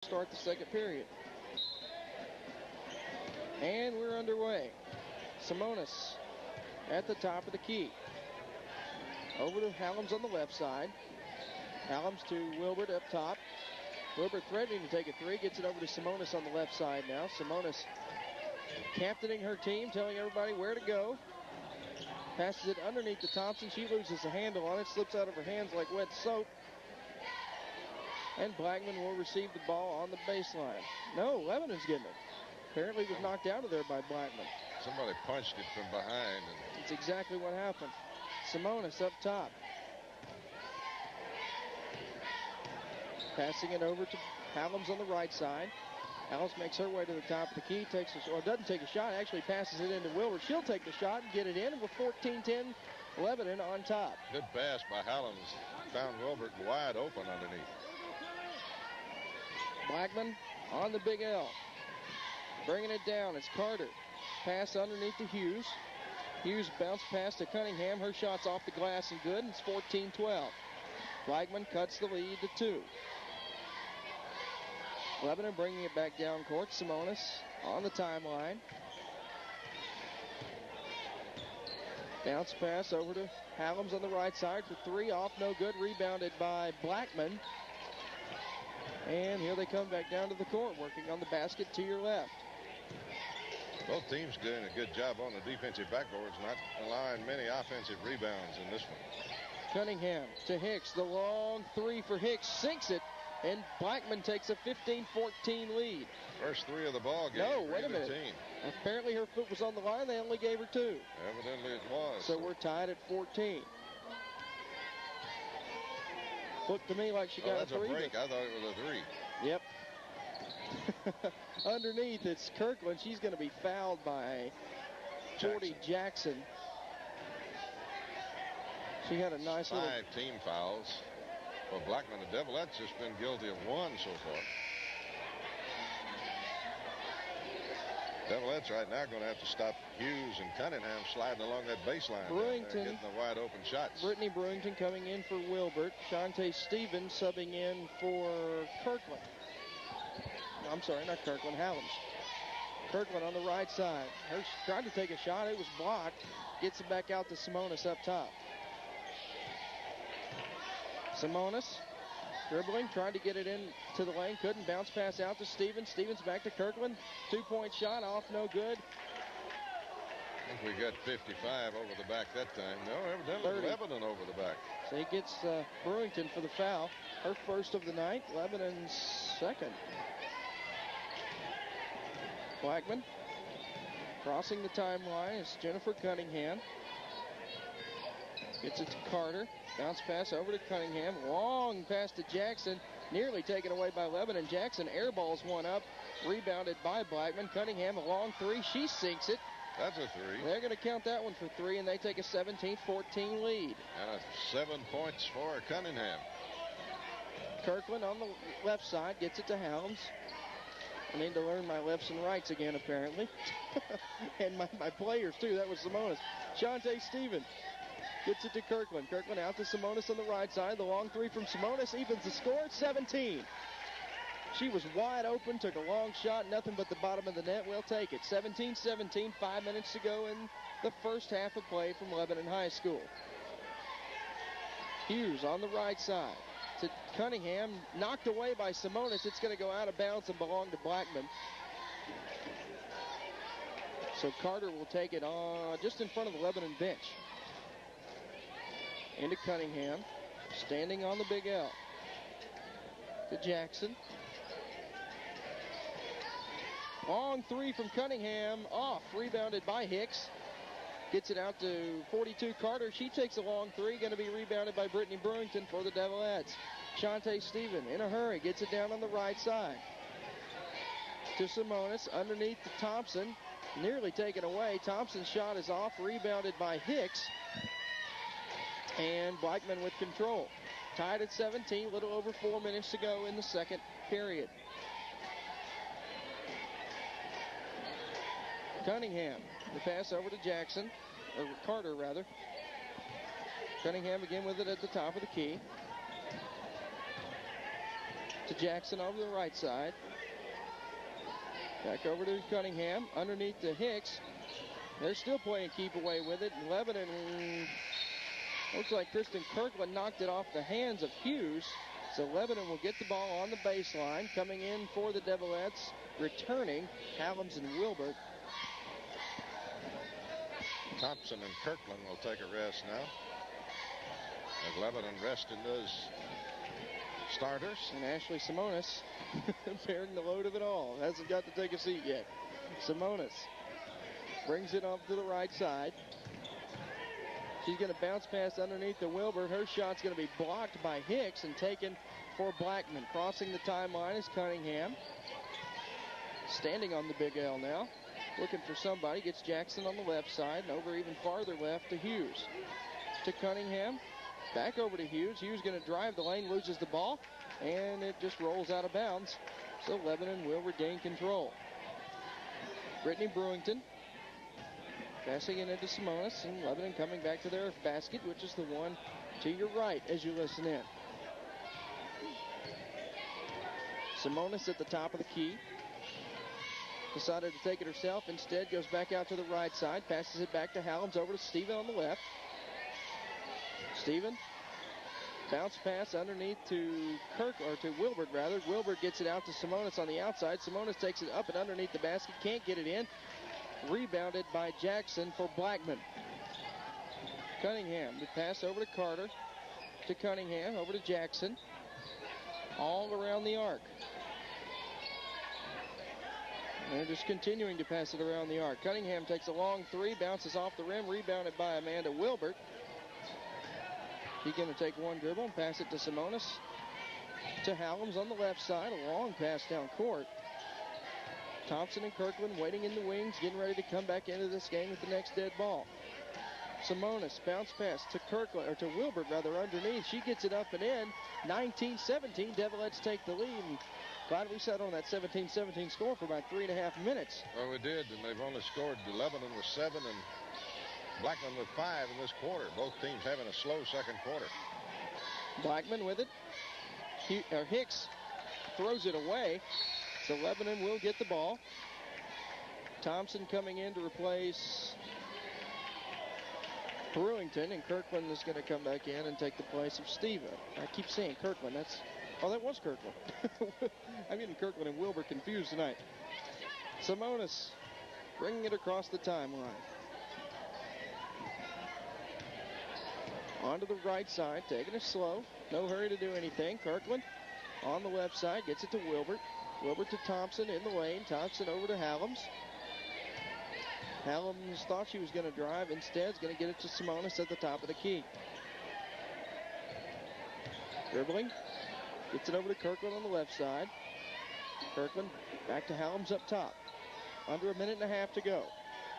Start the second period. And we're underway. Simonis at the top of the key. Over to Hallams on the left side. Hallams to Wilbert up top. Wilbert threatening to take a three. Gets it over to Simonis on the left side now. Simonis captaining her team, telling everybody where to go. Passes it underneath to Thompson. She loses the handle on it. Slips out of her hands like wet soap. And Blackman will receive the ball on the baseline. No, Lebanon's getting it. Apparently was knocked out of there by Blackman. Somebody punched it from behind. That's exactly what happened. Simonis up top. Passing it over to Hallams on the right side. Hallams makes her way to the top of the key. Doesn't take a shot. Actually passes it into Wilbert. She'll take the shot and get it in. And we're 14-10. Lebanon on top. Good pass by Hallams. Found Wilbert wide open underneath. Blackman on the big L. Bringing it down. It's Carter. Pass underneath to Hughes. Hughes bounce pass to Cunningham. Her shot's off the glass and good. And it's 14-12. Blackman cuts the lead to 2. Lebanon bringing it back down court. Simonis on the timeline. Bounce pass over to Hallams on the right side for 3. Off, no good. Rebounded by Blackman. And here they come back down to the court, working on the basket to your left. Both teams doing a good job on the defensive backboards, not allowing many offensive rebounds in this one. Cunningham to Hicks. The long 3 for Hicks. Sinks it. And Blackman takes a 15-14 lead. First 3 of the ball game. No, wait a minute. Apparently her foot was on the line. They only gave her 2. Evidently it was. So we're tied at 14. Looked to me like she got a 3. That's a break. I thought it was a 3. Yep. Underneath, it's Kirkland. She's going to be fouled by 40 Jackson. She had a nice 5 team fouls. Well, Blackman, the Devilettes, just been guilty of 1 so far. Devilettes right now going to have to stop Hughes and Cunningham sliding along that baseline. Brewington getting the wide open shots. Brittany Brewington coming in for Wilbert. Shante Stevens subbing in for Kirkland. I'm sorry, not Kirkland, Hallams. Kirkland on the right side. Her tried to take a shot. It was blocked. Gets it back out to Simonis up top. Simonis dribbling, trying to get it into the lane. Couldn't. Bounce pass out to Stevens. Stevens back to Kirkland. 2-point shot off, no good. I think we got 55 over the back that time. No, evidently Lebanon over the back. So he gets Brewington for the foul. Her first of the night. Lebanon's second. Blackman crossing the timeline is Jennifer Cunningham. Gets it to Carter. Bounce pass over to Cunningham. Long pass to Jackson. Nearly taken away by Lebanon. Jackson airballs one up. Rebounded by Blackman. Cunningham a long 3. She sinks it. That's a 3. They're going to count that one for 3, and they take a 17-14 lead. And 7 points for Cunningham. Kirkland on the left side gets it to Hallams. I need to learn my lefts and rights again, apparently. And my players, too. That was Simonis. Shante Stevens gets it to Kirkland. Kirkland out to Simonis on the right side. The long 3 from Simonis evens the score at 17. She was wide open, took a long shot, nothing but the bottom of the net. We'll take it. 17-17, 5 minutes to go in the first half of play from Lebanon High School. Hughes on the right side to Cunningham. Knocked away by Simonis. It's going to go out of bounds and belong to Blackman. So Carter will take it on just in front of the Lebanon bench. Into Cunningham. Standing on the big L. To Jackson. Long 3 from Cunningham. Off. Rebounded by Hicks. Gets it out to 42 Carter. She takes a long 3. Going to be rebounded by Brittany Brewington for the Devilettes. Shante Stevens in a hurry. Gets it down on the right side. To Simonis. Underneath to Thompson. Nearly taken away. Thompson's shot is off. Rebounded by Hicks. And Blackman with control. Tied at 17. Little over 4 minutes to go in the second period. Cunningham. The pass over to Jackson. Or Carter, rather. Cunningham again with it at the top of the key. To Jackson over the right side. Back over to Cunningham. Underneath to Hicks. They're still playing keep away with it. And Lebanon, looks like Kristen Kirkland knocked it off the hands of Hughes. So Lebanon will get the ball on the baseline. Coming in for the Devilettes. Returning, Hallams and Wilbert. Thompson and Kirkland will take a rest now, as Lebanon rested those starters. And Ashley Simonis bearing the load of it all. Hasn't got to take a seat yet. Simonis brings it up to the right side. She's going to bounce pass underneath to Wilbert. Her shot's going to be blocked by Hicks and taken for Blackman. Crossing the timeline is Cunningham. Standing on the big L now. Looking for somebody. Gets Jackson on the left side and over even farther left to Hughes. To Cunningham. Back over to Hughes. Hughes going to drive the lane, loses the ball, and it just rolls out of bounds. So Lebanon will regain control. Brittany Brewington passing it into Simonis, and Lebanon coming back to their basket, which is the one to your right as you listen in. Simonis at the top of the key. Decided to take it herself. Instead, goes back out to the right side. Passes it back to Hallams over to Steven on the left. Steven. Bounce pass underneath to Wilbert rather. Wilbert gets it out to Simonis on the outside. Simonis takes it up and underneath the basket. Can't get it in. Rebounded by Jackson for Blackman. Cunningham. The pass over to Carter. To Cunningham. Over to Jackson. All around the arc. They're just continuing to pass it around the arc. Cunningham takes a long three, bounces off the rim, rebounded by Amanda Wilbert. She's going to take one dribble and pass it to Simonis. To Hallams on the left side, a long pass down court. Thompson and Kirkland waiting in the wings, getting ready to come back into this game with the next dead ball. Simonis, bounce pass to Kirkland, or to Wilbert rather, underneath. She gets it up and in. 19-17, Devilettes take the lead. And glad we sat on that 17-17 score for about 3.5 minutes. Well, we did, and they've only scored Lebanon with 7 and Blackman with 5 in this quarter. Both teams having a slow second quarter. Blackman with it. Hicks throws it away, so Lebanon will get the ball. Thompson coming in to replace Brewington, and Kirkland is going to come back in and take the place of Steven. I keep saying Kirkland. That was Kirkland. I'm getting Kirkland and Wilbur confused tonight. Simonis bringing it across the timeline. Onto the right side, taking it slow. No hurry to do anything. Kirkland on the left side, gets it to Wilbert. Wilbert to Thompson in the lane. Thompson over to Hallams. Hallams thought she was going to drive. Instead, is going to get it to Simonis at the top of the key. Dribbling. Gets it over to Kirkland on the left side. Kirkland back to Hallams up top. Under a minute and a half to go.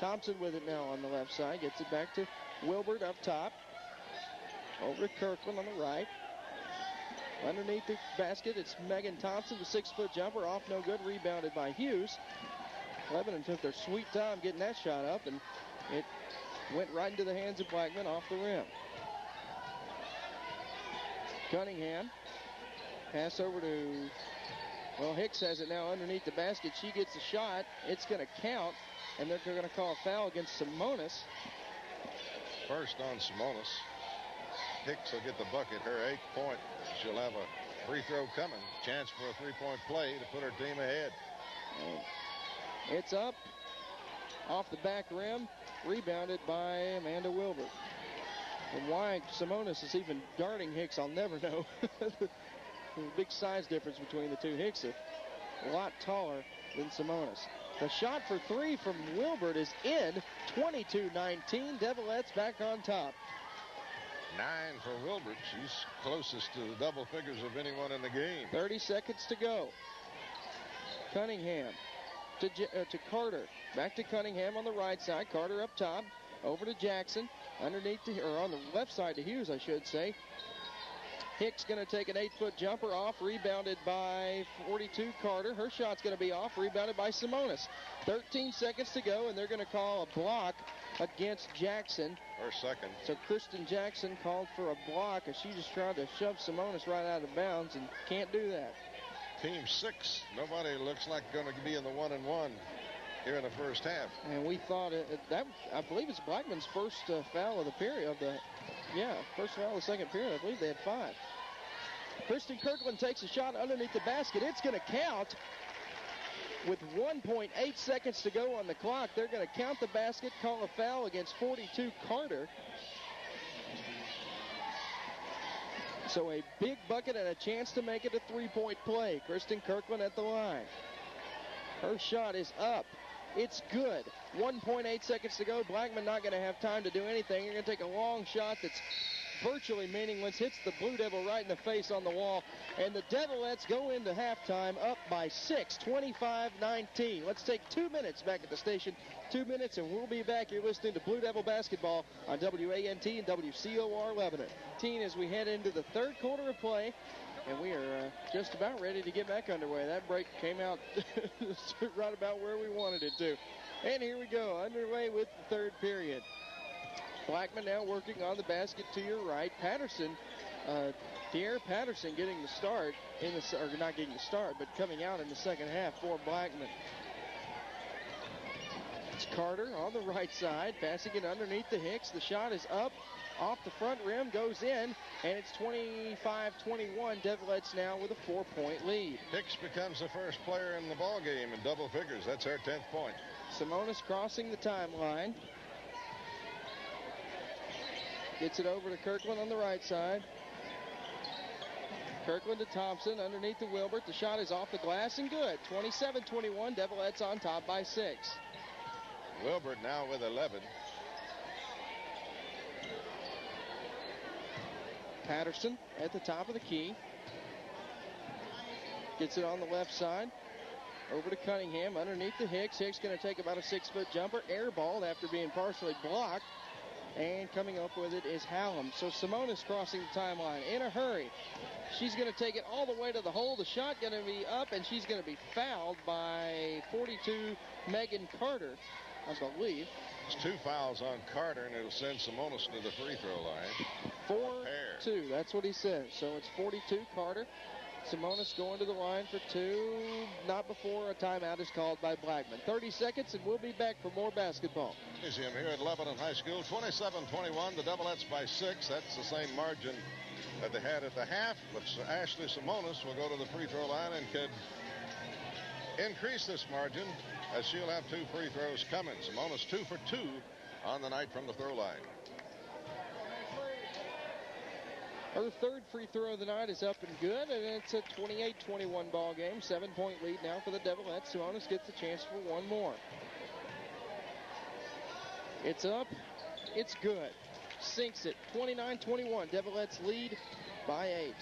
Thompson with it now on the left side. Gets it back to Wilbert up top. Over to Kirkland on the right. Underneath the basket, it's Megan Thompson, the 6-foot jumper. Off no good, rebounded by Hughes. Lebanon took their sweet time getting that shot up, and it went right into the hands of Blackman off the rim. Cunningham. Pass over to, Hicks has it now underneath the basket. She gets the shot. It's going to count, and they're going to call a foul against Simonis. First on Simonis. Hicks will get the bucket, her 8th point. She'll have a free throw coming. Chance for a three-point play to put her team ahead. And it's up off the back rim, rebounded by Amanda Wilbert. And why Simonis is even guarding Hicks, I'll never know. Big size difference between the two. Hicks a lot taller than Simonis. The shot for three from Wilbert is in. 22-19. Devilettes back on top. 9 for Wilbert. She's closest to the double figures of anyone in the game. 30 seconds to go. Cunningham to Carter. Back to Cunningham on the right side. Carter up top. Over to Jackson. Underneath or on the left side to Hughes, I should say. Hicks going to take an 8-foot jumper off, rebounded by 42 Carter. Her shot's going to be off, rebounded by Simonis. 13 seconds to go, and they're going to call a block against Jackson. Her second. So Kristen Jackson called for a block as she just tried to shove Simonis right out of bounds and can't do that. team 6. Nobody looks like going to be in the 1-and-1 here in the first half. And we thought that, I believe it's Blackman's first foul of the period. First foul of the second period. I believe they had 5. Kristen Kirkland takes a shot underneath the basket. It's going to count. With 1.8 seconds to go on the clock, they're going to count the basket, call a foul against 42 Carter. So a big bucket and a chance to make it a 3-point play. Kristen Kirkland at the line. Her shot is up. It's good. 1.8 seconds to go. Blackman not going to have time to do anything. They're going to take a long shot that's virtually meaningless. Hits the Blue Devil right in the face on the wall. And the Devilettes go into halftime up by 6, 25-19. Let's take 2 minutes back at the station. 2 minutes, and we'll be back. You're listening to Blue Devil basketball on WANT and WCOR Lebanon. As we head into the third quarter of play, and we are just about ready to get back underway. That break came out right about where we wanted it to. And here we go, underway with the third period. Blackman now working on the basket to your right. Patterson, Tierra Patterson getting the start, or not getting the start, but coming out in the second half for Blackman. It's Carter on the right side, passing it underneath the Hicks. The shot is up, off the front rim, goes in, and it's 25-21. Devilettes now with a 4-point lead. Hicks becomes the first player in the ball game in double figures. That's her 10th point. Simonis crossing the timeline. Gets it over to Kirkland on the right side. Kirkland to Thompson underneath to Wilbert. The shot is off the glass and good. 27-21. Devilettes on top by 6. Wilbert now with 11. Patterson at the top of the key. Gets it on the left side. Over to Cunningham underneath the Hicks. Hicks going to take about a 6-foot jumper. Airballed after being partially blocked. And coming up with it is Hallam. So Simonis crossing the timeline in a hurry. She's going to take it all the way to the hole. The shot going to be up, and she's going to be fouled by 42 Megan Carter, I believe. It's 2 fouls on Carter, and it'll send Simonis to the free throw line. 4-2. That's what he says. So it's 42 Carter. Simonis going to the line for 2. Not before a timeout is called by Blackman. 30 seconds, and we'll be back for more basketball. Museum here at Lebanon High School, 27-21. The Devilettes by 6. That's the same margin that they had at the half. But Ashley Simonis will go to the free throw line and could increase this margin as she'll have 2 free throws coming. Simonis 2 for 2 on the night from the throw line. Her third free throw of the night is up and good, and it's a 28-21 ball game. 7-point lead now for the Devilettes. Simonis gets a chance for one more. It's up. It's good. Sinks it. 29-21. Devilettes lead by 8.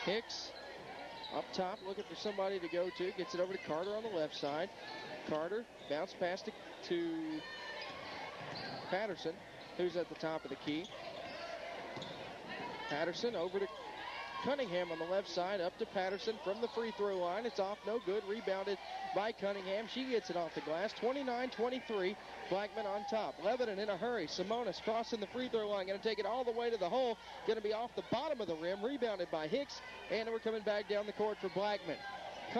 Hicks up top, looking for somebody to go to. Gets it over to Carter on the left side. Carter bounce pass to Patterson, who's at the top of the key. Patterson over to Cunningham on the left side, up to Patterson from the free throw line. It's off, no good. Rebounded by Cunningham. She gets it off the glass. 29-23. Blackman on top. Lebanon in a hurry. Simonis crossing the free throw line. Going to take it all the way to the hole. Going to be off the bottom of the rim. Rebounded by Hicks. And we're coming back down the court for Blackman.